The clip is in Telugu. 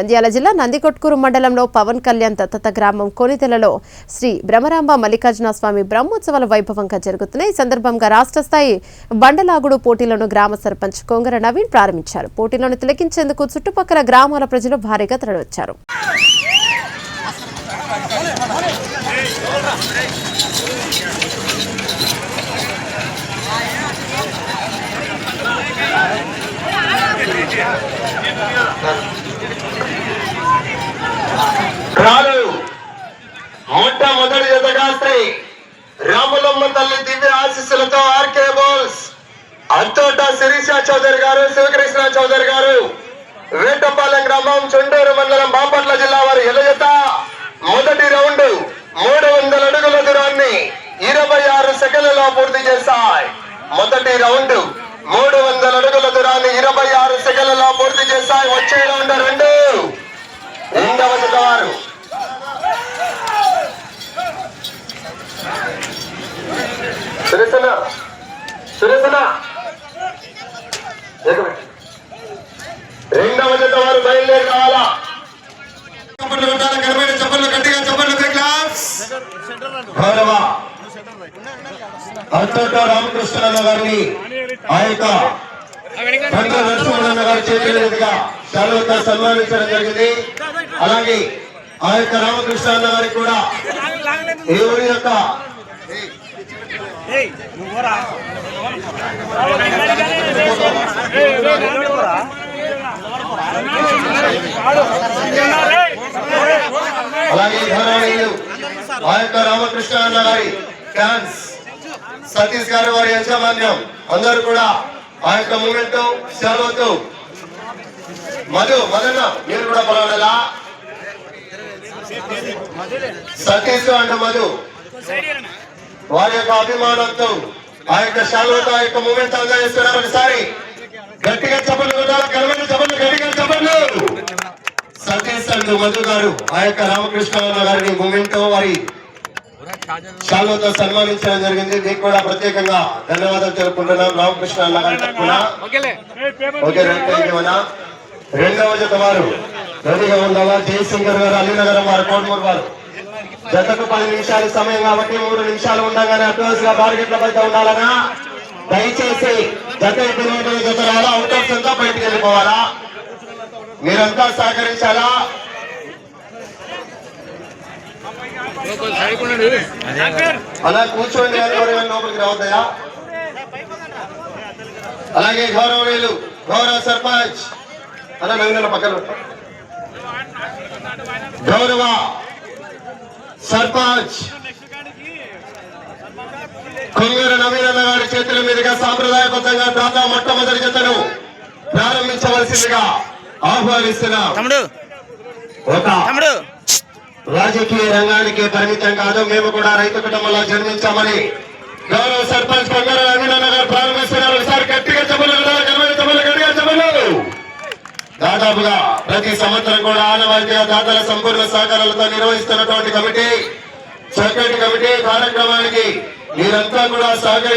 నంద్యాల జిల్లా నందికొట్కూరు మండలంలో పవన్ కళ్యాణ్ దత్తత గ్రామం కొనితెలలో శ్రీ బ్రహ్మరాంబ మల్లికార్జున స్వామి బ్రహ్మోత్సవాల వైభవంగా జరుగుతున్నాయి. ఈ సందర్భంగా రాష్ట్ర స్థాయి బండలాగుడు పోటీలను గ్రామ సర్పంచ్ కొంగర నవీన్ ప్రారంభించారు. పోటీలను తిలకించేందుకు చుట్టుపక్కల గ్రామాల ప్రజలు భారీగా తరలివచ్చారు. మొట్టమొదటి జతగా శ్రీ రాములమ్మ తల్లి దివ్య ఆశీస్సులతో ఆర్కే బోల్స్ అంతోట శిరీష చౌదరి గారు, శివకృష్ణ చౌదరి గారు, వేటపాలెం గ్రామం, చుండూరు మండలం, బాపట్ల జిల్లా వారి ఎలజత మొదటి రౌండ్ 300 అడుగుల దూరాన్ని 26 సెకండ్లలో పూర్తి చేశాయి. మొదటి రౌండ్ 300 అడుగుల దూరాన్ని 26 సెకండ్లలో పూర్తి చేశాయి. వచ్చే రౌండ్ రెండవ జత వారు రెండవ జత వారు బయలుదేరి రావాలా. చప్పట్లు గట్టిగా చప్పట్లు. గౌరవ అంతట రామకృష్ణన్న గారిని ఆ యొక్క నరసింహన్న గారి చేతుల మీదుగా శాలువతో సన్మానించడం జరిగింది. అలాగే ఆ యొక్క రామకృష్ణన్న గారికి కూడా ఈ ఊరి యొక్క అలాగే గౌరవనీయులు ఆ యొక్క రామకృష్ణన్న గారి ఫ్యాన్స్ సతీష్ గారు, వారి యాజమాన్యం అందరూ కూడా ఆ యొక్క మూమెంట్ సెలవుతూ మదన్న మీరు కూడా పర్వాలేదా? సతీష్ అండ్ మధు వారి యొక్క అభిమానంతో ఆ యొక్క శాలువతో ఆ యొక్క మూమెంట్ అందజేస్తున్నారు. ఒకసారి గట్టిగా చప్పట్లు కొట్టాలి. గర్వంగా చప్పట్లు, గట్టిగా చప్పట్లు. సతీష్ అండ్ మధు గారు ఆ యొక్క రామకృష్ణ గారిని మూమెంట్ వారి శాలువతో సన్మానించడం జరిగింది. మీకు కూడా ప్రత్యేకంగా ధన్యవాదాలు తెలుపుకుంటున్నాం. రామకృష్ణ అన్న గారి తరఫున రెండవ జత వారు రెడీగా ఉండాలా. జయశంకర్ గారు, అలీనగరం వారు, కోటమూరు వారు. జతకు 10 నిమిషాలు సమయం కాబట్టి 3 నిమిషాలు ఉండగానే అడ్వాన్స్ గా బార్గెట్ల బయట ఉండాలనా దయచేసి జత ఎటువంటి జత రావాలా, అవుట్స్ అంతా బయటకు వెళ్ళిపోవాలా. మీరంతా సహకరించాలా. అలా కూర్చోండి, లోపలికి రావద్దయా. అలాగే గౌరవనీయులు గౌరవ సర్పంచ్ అలా నవీన పక్కన గౌరవ సర్పంచ్ కొంగర నవీనన్న గారి చేతుల మీదుగా సాంప్రదాయబద్ధంగా దాదా మొట్టమొదటి జతను ప్రారంభించవలసిందిగా ఆహ్వానిస్తున్నాం. ఒక రాజకీయ రంగానికి పరిమితం కాదు, మేము కూడా రైతు కుటుంబంలో జన్మించామని గౌరవ సర్పంచ్ కొంగర నవీనన్న గారు ప్రారంభిస్తున్నారు. ఒకసారి గట్టిగా చెప్పలు, గట్టిగా చెప్పలు. దాదాపుగా ప్రతి సంవత్సరం కూడా ఆనవాయితీగా దాతల సంపూర్ణ సహకారాలతో నిర్వహిస్తున్నటువంటి కమిటీ, చక్కటి కమిటీ కార్యక్రమానికి మీరంతా కూడా సహకరి